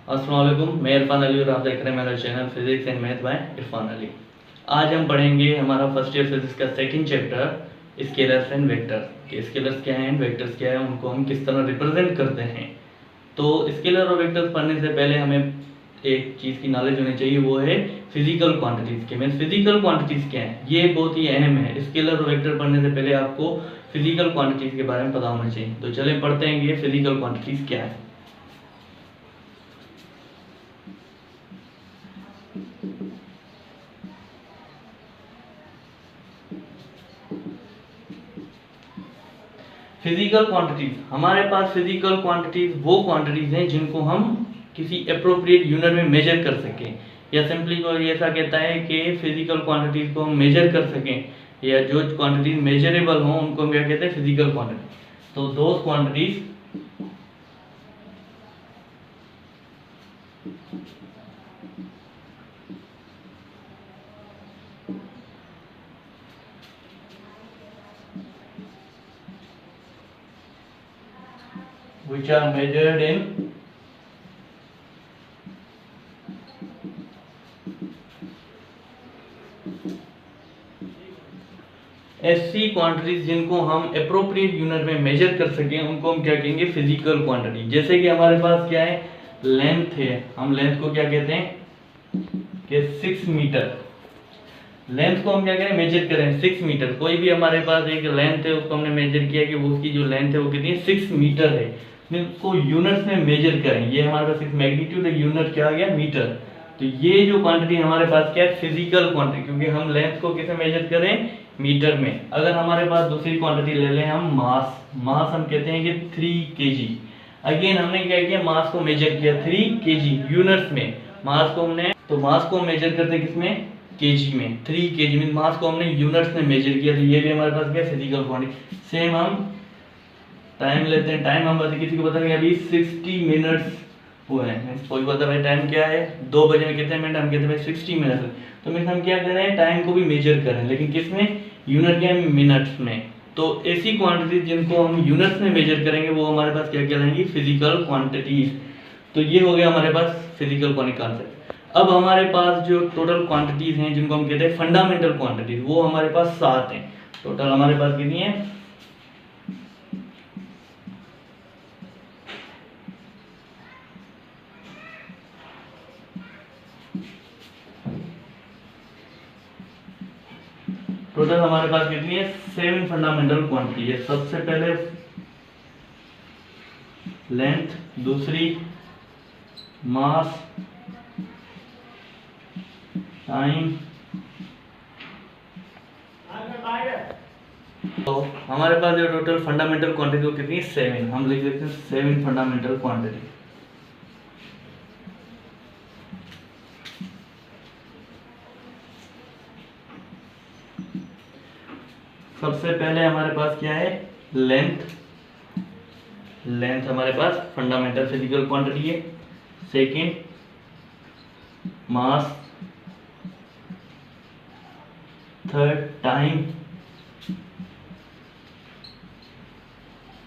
अस्सलाम वालेकुम, मैं इरफान अली और आप देख रहे हैं मेरा channel physics and math bye Irfan Ali. आज हम पढ़ेंगे हमारा फर्स्ट ईयर फिजिक्स का second chapter scalars and vectors कि स्केलर्स क्या हैं, वेक्टर्स क्या है, उनको हम किस तरह रिप्रेजेंट करते हैं। तो स्केलर और वेक्टर्स पढ़ने से पहले हमें एक चीज़ की नॉलेज होनी चाहिए, वो है फिजिकल क्वांटिटीज़ के। मीन्स फिजिकल क्वांटिटीज़ क्या है, ये बहुत ही अहम है। स्केलर और वेक्टर पढ़ने से पहले आपको फिजिकल क्वांटिटीज़ के बारे में पता होना चाहिए। तो चलें पढ़ते हैं ये फिजिकल क्वांटिटीज़ क्या है। फिजिकल क्वांटिटीज, हमारे पास फिजिकल क्वांटिटीज वो क्वांटिटीज हैं जिनको हम किसी अप्रोप्रिएट यूनिट में मेजर कर सकें, या सिंपली कोई ऐसा कहता है कि फिजिकल क्वांटिटीज को हम मेजर कर सकें, या जो क्वांटिटीज मेजरेबल हों उनको हम क्या कहते हैं, फिजिकल क्वांटिटी। तो those quantities which are measured in ऐसी क्वांटिटीज जिनको हम अप्रोप्रिएट यूनिट में मेजर कर सकें उनको हम क्या कहेंगे, फिजिकल क्वांटिटी। जैसे कि हमारे पास क्या है, लेंथ है, हम लेंथ को क्या कहते हैं कि 6 मीटर। लेंथ को हम क्या करें, मेजर करें 6 मीटर। कोई भी हमारे पास एक लेंथ है, उसको हमने मेजर किया कि वो उसकी जो लेंथ है वो कितनी है, 6 मीटर है। उसको यूनिट्स में मेजर करें, ये हमारे पास एक मैग्नीट्यूड है, यूनिट क्या आ गया, मीटर। तो ये जो क्वांटिटी हमारे पास क्या है, फिजिकल क्वांटिटी, क्योंकि हम लेंथ को किसे मेजर करें, मीटर में। अगर हमारे पास दूसरी क्वांटिटी ले लें हम मास, मास हम कहते हैं कि 3 kg। अगेन हमने क्या किया, मास को मेजर किया 3 kg यूनिट्स में। मास को हमने, तो मास को मेजर करते हैं किसमें, केजी में। 3 kg मीन मास को हमने यूनिट्स में मेजर किया। तो ये भी हमारे पास क्या, फिजिकल क्वांटिटी। सेम हम टाइम लेते हैं, टाइम हम बता, किसी को बता अभी 60 मिनट्स हुए हैं। कोई बता भाई टाइम क्या है, 2 बजे में कितने मिनट, हम कहते हैं भाई 60 मिनट। तो मीन हम क्या करें, टाइम को भी मेजर करें, लेकिन किसमें, यूनिट क्या है, मिनट्स में। तो ऐसी क्वांटिटी जिनको हम यूनिट्स में मेजर करेंगे वो हमारे पास क्या कहलाएंगी, फिजिकल क्वांटिटीज। तो ये हो गया हमारे पास फिजिकल क्वांटिटी कॉन्सेप्ट। अब हमारे पास जो टोटल क्वांटिटीज हैं जिनको हम कहते हैं फंडामेंटल क्वांटिटीज, वो हमारे पास 7 हैं। टोटल हमारे पास कितनी है, टोटल हमारे पास कितनी है, 7 फंडामेंटल क्वांटिटी है। सबसे पहले लेंथ, दूसरी मास, टाइम। तो हमारे पास जो टोटल फंडामेंटल क्वांटिटी वो कितनी है, 7। हम लिख देते हैं 7 फंडामेंटल क्वांटिटी। सबसे पहले हमारे पास क्या है, लेंथ। लेंथ हमारे पास फंडामेंटल फिजिकल क्वांटिटी है। Second mass, third time,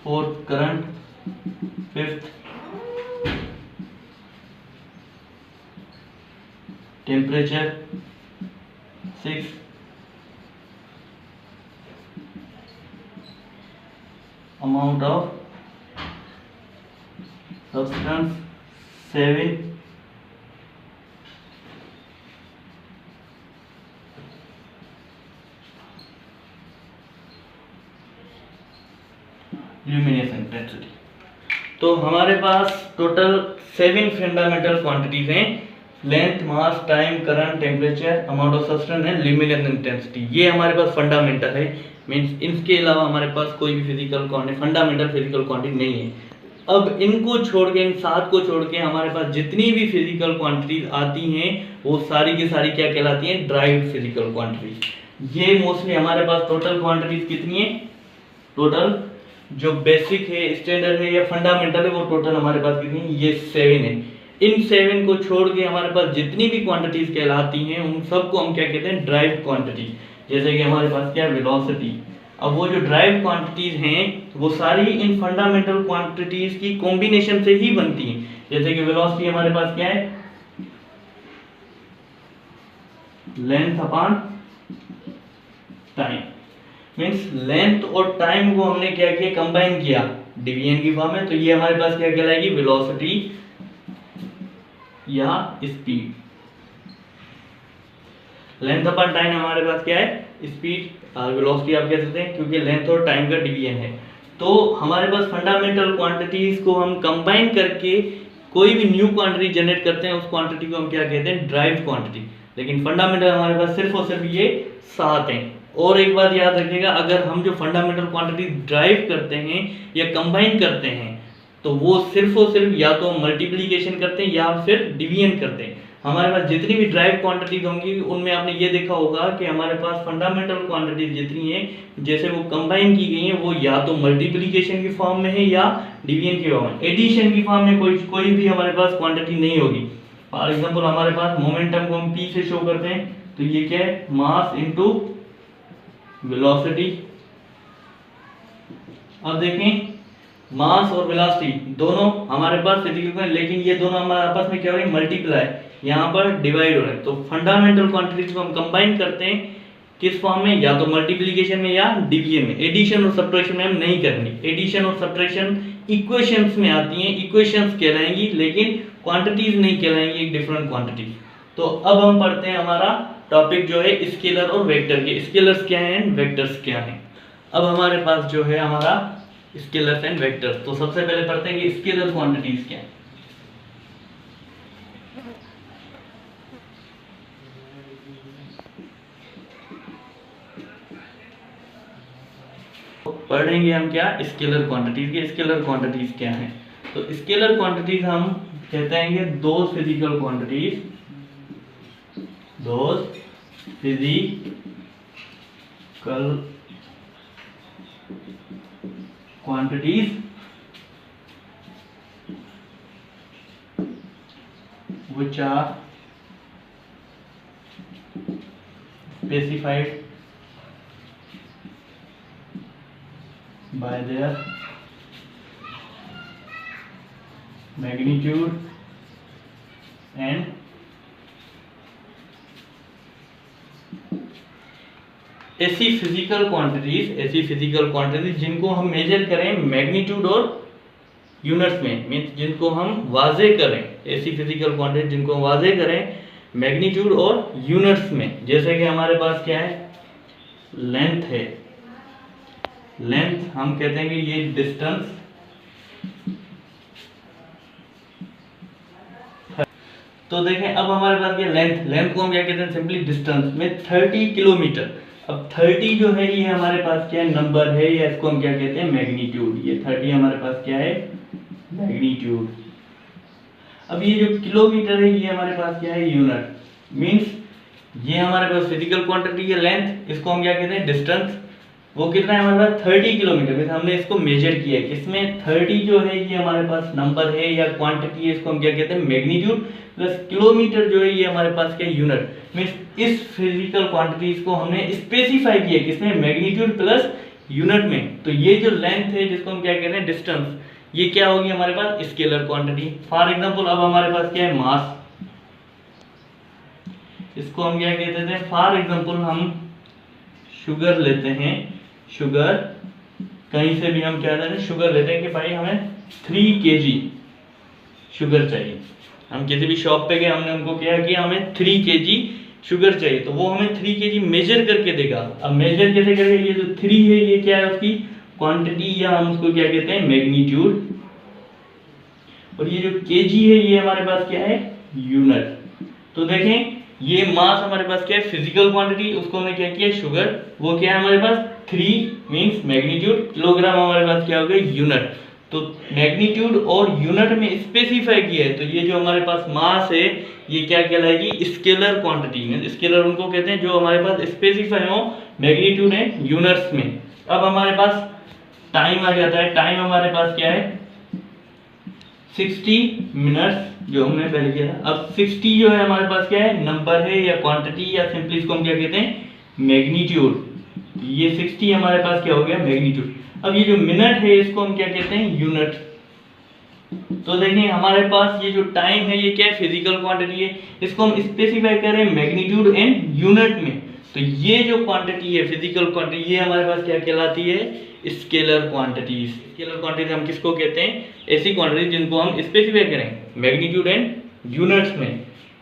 fourth current, fifth temperature, six amount of substance, 7 illumination intensity। तो हमारे पास टोटल 7 फंडामेंटल क्वांटिटीज हैं, length, mass, time, current, temperature, amount of substance and luminescence intensity. ये हमारे पास fundamental है, means इनके अलावा हमारे पास कोई भी physical quantity, fundamental physical quantity नहीं है। अब इनको छोड़ के, इन 7 को छोड़ के हमारे पास जितनी भी फिजिकल क्वांटिटीज आती हैं वो सारी की सारी क्या कहलाती हैं, ड्राइव्ड फिजिकल क्वांटिटीज। ये मोस्टली हमारे पास टोटल क्वांटिटीज कितनी है, टोटल जो बेसिक है, स्टैंडर्ड है या फंडामेंटल है, वो टोटल हमारे पास कितनी है, ये 7 है। इन 7 को छोड़ के हमारे पास जितनी भी क्वांटिटीज कहलाती हैं उन सबको हम क्या कहते हैं, ड्राइव्ड क्वांटिटी। जैसे कि हमारे पास क्या है, वेलोसिटी। अब वो जो ड्राइव क्वांटिटीज हैं वो सारी इन फंडामेंटल क्वांटिटीज की कॉम्बिनेशन से ही बनती हैं। जैसे कि वेलोसिटी हमारे पास क्या है, length upon time. Means length और टाइम को हमने क्या किया, कंबाइन किया डिवीजन की फॉर्म में, तो ये हमारे पास क्या कहलाएगी, वेलोसिटी या स्पीड। लेंथ अपॉन टाइम हमारे पास क्या है, स्पीड और वेलोसिटी आप कह सकते हैं, क्योंकि लेंथ और टाइम का डिवीजन है। तो हमारे पास फंडामेंटल क्वांटिटीज को हम कंबाइन करके कोई भी न्यू क्वांटिटी जनरेट करते हैं, उस क्वांटिटी को हम क्या कहते हैं, ड्राइव्ड क्वांटिटी। लेकिन फंडामेंटल हमारे पास सिर्फ और सिर्फ ये 7 हैं। और एक बात याद रखिएगा, अगर हम जो फंडामेंटल क्वांटिटी ड्राइव करते हैं या कंबाइन करते हैं, तो वो सिर्फ और सिर्फ या तो मल्टीप्लिकेशन करते हैं या फिर डिवीजन करते हैं। हमारे पास जितनी भी ड्राइव क्वांटिटीज होंगी उनमें आपने ये देखा होगा कि हमारे पास फंडामेंटल क्वांटिटीज जितनी हैं, जैसे वो कंबाइन की गई हैं, वो या तो मल्टीप्लिकेशन की फॉर्म में है या डिवीजन की फॉर्म में। एडिशन की फॉर्म में कोई भी हमारे पास क्वांटिटी नहीं होगी। फॉर एग्जांपल हमारे पास मोमेंटम को हम P से शो करते हैं, तो ये क्या है, मास इनटू वेलोसिटी। अब देखें, मास और वेलोसिटी दोनों हमारे पास फिजिकल में, लेकिन ये दोनों हमारे आपस में क्या हो रहे हैं, मल्टीप्लाई, यहाँ पर डिवाइड हो रहे हैं। तो फंडामेंटल क्वांटिटीज को हम कंबाइन करते हैं किस फॉर्म में, या तो मल्टीप्लिकेशन में या डिवीजन में। एडिशन और सब्ट्रैक्शन में हम नहीं करनी। एडिशन और सब्ट्रैक्शन इक्वेशंस में आती हैं, इक्वेशंस कहलाएंगी, लेकिन क्वांटिटीज नहीं कहलाएंगी, एक डिफरेंट क्वांटिटी। तो अब हम पढ़ते हैं हमारा टॉपिक जो है स्केलर और वेक्टर के। स्केलर्स क्या हैं, वेक्टर्स क्या हैं। अब हमारे पास जो है हमारा स्केलर्स एंड वेक्टर्स। तो सबसे पहले पढ़ते हैं कि स्केलर क्वांटिटीज क्या है। पढ़ेंगे हम क्या, स्केलर क्वांटिटीज के। स्केलर क्वांटिटीज क्या है, तो स्केलर क्वांटिटीज हम कहते हैं कि दो फिजिकल क्वांटिटीज, दो physical quantities which are specified by their magnitude and ऐसी फिजिकल क्वांटिटीज जिनको हम मेजर करें मैग्नीट्यूड और यूनिट्स में, मींस जिनको हम वाजे करें, ऐसी फिजिकल क्वांटिटी जिनको हम वाजे करें मैग्नीट्यूड और यूनिट्स में। जैसे कि हमारे पास क्या है, लेंथ है। लेंथ हम कहते हैं कि ये डिस्टेंस, तो देखें अब हमारे पास क्या लेंथ को हम क्या कहते हैं, सिंपली डिस्टेंस में 30 किलोमीटर। अब 30 जो है ये हमारे पास क्या है, नंबर है, या इसको हम क्या कहते हैं, मैग्नीट्यूड। ये 30 हमारे पास क्या है, मैग्नीट्यूड। अब ये जो किलोमीटर है ये हमारे पास क्या है, यूनिट। मींस ये हमारे पास फिजिकल क्वांटिटी है लेंथ, इसको हम क्या कहते हैं, डिस्टेंस। वो कितना है हमारे पास, 30 किलोमीटर। मींस हमने इसको मेजर किया है, इसमें 30 जो है ये हमारे पास नंबर है या क्वांटिटी है, इसको हम क्या कहते हैं, मैग्नीट्यूड, प्लस किलोमीटर जो है ये हमारे पास क्या है, यूनिट। मींस इस फिजिकल क्वांटिटीज को हमने स्पेसिफाई किया किसमें, मैग्नीट्यूड प्लस यूनिट में। तो ये जो लेंथ है जिसको हम क्या कहते हैं, डिस्टेंस, ये क्या होगी हमारे पास, स्केलर क्वांटिटी। फॉर एग्जांपल अब हमारे पास क्या है, मास, इसको हम क्या कहते थे, फॉर एग्जांपल हम शुगर लेते हैं, शुगर कहीं से भी हम क्या कहते हैं, शुगर लेते हैं कि भाई हमें 3 kg शुगर चाहिए। हम किसी भी शॉप पे गए, हमने उनको क्या किया, हमें 3 kg शुगर चाहिए, तो वो हमें 3 kg मेजर करके देगा। अब मेजर कैसे करेगा, ये जो 3 है ये क्या है, उसकी क्वांटिटी, या हम उसको क्या कहते हैं, मैग्नीट्यूड। और ये जो kg है ये हमारे पास क्या है, यूनिट। तो देखें ये मास हमारे पास क्या है, फिजिकल क्वांटिटी, उसको हमने क्या किया, शुगर, वो क्या है हमारे पास 3 मींस मैग्नीट्यूड, किलोग्राम हमारे पास क्या हो गया, यूनिट। तो मैग्नीट्यूड और यूनिट में स्पेसिफाई किया है, तो ये जो हमारे पास मास है ये क्या कहलाएगी, स्केलर क्वांटिटी। स्केलर उनको कहते हैं जो हमारे पास स्पेसिफाई हो मैग्नीट्यूड एंड यूनिट्स में। अब हमारे पास टाइम आ जाता है। टाइम हमारे पास क्या है, 60 मिनट्स, जो हमने पहले किया था। अब 60 जो है हमारे पास क्या है, नंबर है या क्वांटिटी, या सिंपली इसको हम क्या कहते हैं, मैग्नीट्यूड। ये 60 हमारे पास क्या हो गया, मैग्नीट्यूड। अब ये जो मिनट है इसको हम क्या कहते हैं, यूनिट। तो देखिए हमारे पास ये जो टाइम है ये क्या है, फिजिकल क्वांटिटी है। इसको हम स्पेसिफाई करें मैग्नीट्यूड एंड यूनिट में, तो ये जो क्वांटिटी है फिजिकल क्वांटिटी, ये हमारे पास क्या कहलाती है, स्केलर क्वांटिटीज। स्केलर क्वांटिटीज हम किसको कहते हैं, ऐसी क्वांटिटी जिनको हम स्पेसिफाई करें मैग्नीट्यूड एंड यूनिट्स में।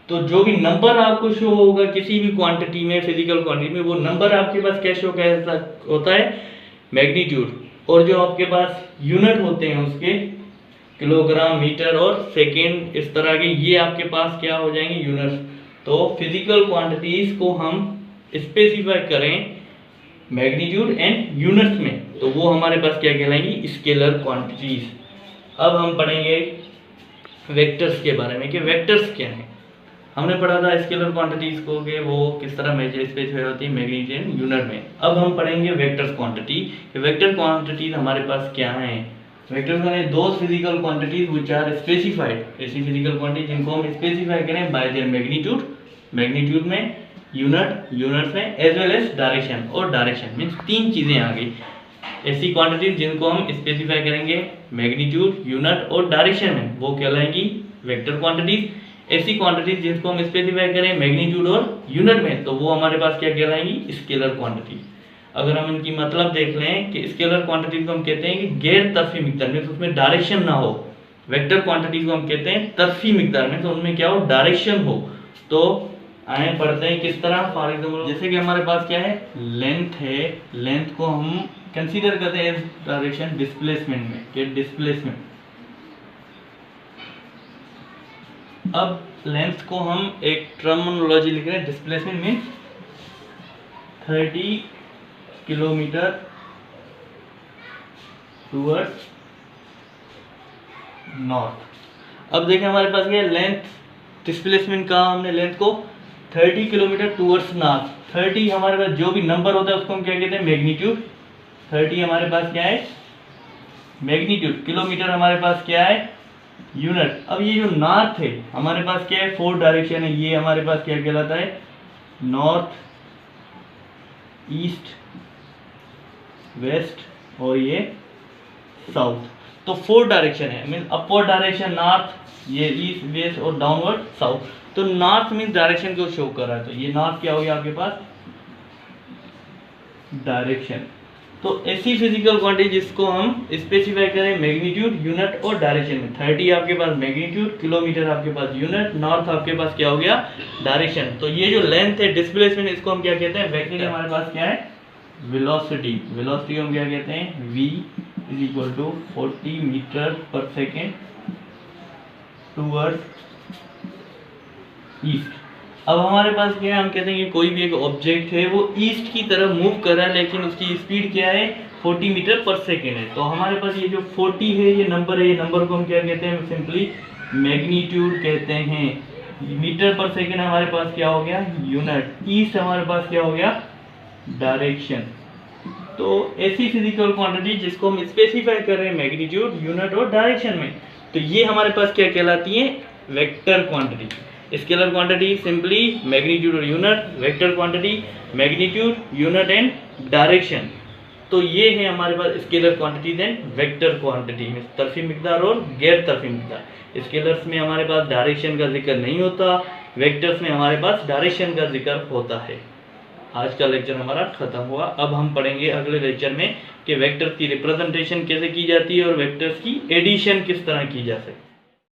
तो जो भी नंबर आपको शो होगा किसी भी क्वांटिटी में, फिजिकल क्वांटिटी में, वो नंबर आपके पास क्या शो होता है, मैग्नीट्यूड। और जो आपके पास यूनिट होते हैं उसके किलोग्राम, मीटर और सेकेंड, इस तरह के, ये आपके पास क्या हो जाएंगे, यूनिट्स। तो फिजिकल क्वांटिटीज को हम स्पेसिफाई करें मैग्नीट्यूड एंड यूनिट्स में, तो वो हमारे पास क्या कहलाएंगी, स्केलर क्वांटिटीज। अब हम पढ़ेंगे वेक्टर्स के बारे में कि वेक्टर्स क्या हैं। हमने पढ़ा था स्केलर क्वांटिटीज को कि वो किस तरह मेजर स्पेसिफाई होती है मैग्नीट्यूड एंड यूनिट में। अब हम पढ़ेंगे वेक्टर्स क्वांटिटी। वेक्टर क्वांटिटीज हमारे पास क्या हैं। वेक्टर्स माने those physical quantities which are specified, ऐसी फिजिकल क्वांटिटी जिनको हम स्पेसिफाई करें बाय देयर मैग्नीट्यूड, मैग्नीट्यूड में, यूनिट्स में, एज वेल एज डायरेक्शन। और डायरेक्शन मींस तीन चीजें आ गई। ऐसी क्वांटिटीज जिनको हम स्पेसिफाई करेंगे मैग्नीट्यूड, यूनिट और डायरेक्शन में, वो कहलाएंगी वेक्टर क्वांटिटीज। ऐसी क्वांटिटीज जिनको हम स्पेसिफाई करें मैग्नीट्यूड और यूनिट में, तो वो हमारे पास क्या कहलाएंगी, स्केलर क्वांटिटी। अगर हम इनकी मतलब देख लें कि स्केलर क्वांटिटी को हम कहते हैं कि गैर तरफी मिकदार में, तो उसमें डायरेक्शन ना हो। वेक्टर क्वांटिटी को हम कहते हैं तरफी मिकदार में, तो उनमें क्या हो, डायरेक्शन हो। तो आए पढ़ते हैं किस तरह। फॉर एग्जाम्पल जैसे कि हमारे पास क्या है, लेंथ है, लेंथ को हम कंसीडर करते हैं डायरेक्शन डिस्प्लेसमेंट में, कि डिस्प्लेसमेंट। अब लेंथ को हम एक टर्मिनोलॉजी लिख रहे हैं, displacement means 30 kilometre towards north. अब देखें हमारे पास क्या है, लेंथ डिस्प्लेसमेंट का हमने लेंथ को 30 किलोमीटर टूवर्ड्स नॉर्थ। 30 हमारे पास जो भी नंबर होता है उसको हम क्या कहते हैं, मैग्नीट्यूड। 30 हमारे पास क्या है, मैग्नीट्यूड। किलोमीटर हमारे पास क्या है, यूनिट। अब ये जो नॉर्थ है हमारे पास क्या है, 4 डायरेक्शन है, ये हमारे पास क्या कहलाता है, नॉर्थ, ईस्ट, वेस्ट और ये साउथ। तो 4 डायरेक्शन है, मीन अपवर्ड डायरेक्शन नॉर्थ, ये ईस्ट, वेस्ट और डाउनवर्ड साउथ। तो नॉर्थ मीन डायरेक्शन को शो कर रहा है, तो ये नॉर्थ क्या हो गया आपके पास, डायरेक्शन। तो ऐसी फिजिकल क्वांटिटी जिसको हम स्पेसिफाई करें मैग्नीट्यूड, यूनिट और डायरेक्शन में। 30 आपके पास मैग्नीट्यूड, किलोमीटर आपके पास यूनिट, नॉर्थ आपके पास क्या हो गया, डायरेक्शन। तो ये जो लेंथ है डिस्प्लेसमेंट, इसको हम क्या कहते हैं, वेक्टर। हमारे पास क्या है, वेलोसिटी। वेलोसिटी को हम क्या कहते हैं, v = 40 मीटर पर सेकेंड टूवर्ड्स ईस्ट। अब हमारे पास क्या है, हम कहते हैं कि कोई भी एक ऑब्जेक्ट है वो ईस्ट की तरफ मूव कर रहा है, लेकिन उसकी स्पीड क्या है, 40 मीटर पर सेकेंड है। तो हमारे पास ये जो 40 है, ये नंबर है, ये नंबर को हम क्या कहते हैं, सिंपली मैग्नीट्यूड कहते हैं। मीटर पर सेकेंड हमारे पास क्या हो गया, यूनिट। ईस्ट हमारे पास क्या हो गया, डायरेक्शन। तो ऐसी फिजिकल क्वांटिटी जिसको हम स्पेसिफाई कर रहे हैं मैग्नीट्यूड, यूनिट और डायरेक्शन में, तो ये हमारे पास क्या कहलाती है, vector quantity. Scalar quantity simply magnitude और unit, vector quantity magnitude, unit and direction. तो ये है हमारे पास scalar quantities and vector quantity में, तरफी मिकदार और गैर तरफी मिकदार। स्केलर्स में हमारे पास डायरेक्शन का जिक्र नहीं होता, वेक्टर्स में हमारे पास डायरेक्शन का जिक्र होता है। आज का लेक्चर हमारा खत्म हुआ। अब हम पढ़ेंगे अगले लेक्चर में कि वेक्टर्स की रिप्रेजेंटेशन कैसे की जाती है और वेक्टर्स की एडिशन किस तरह की जा सकती है।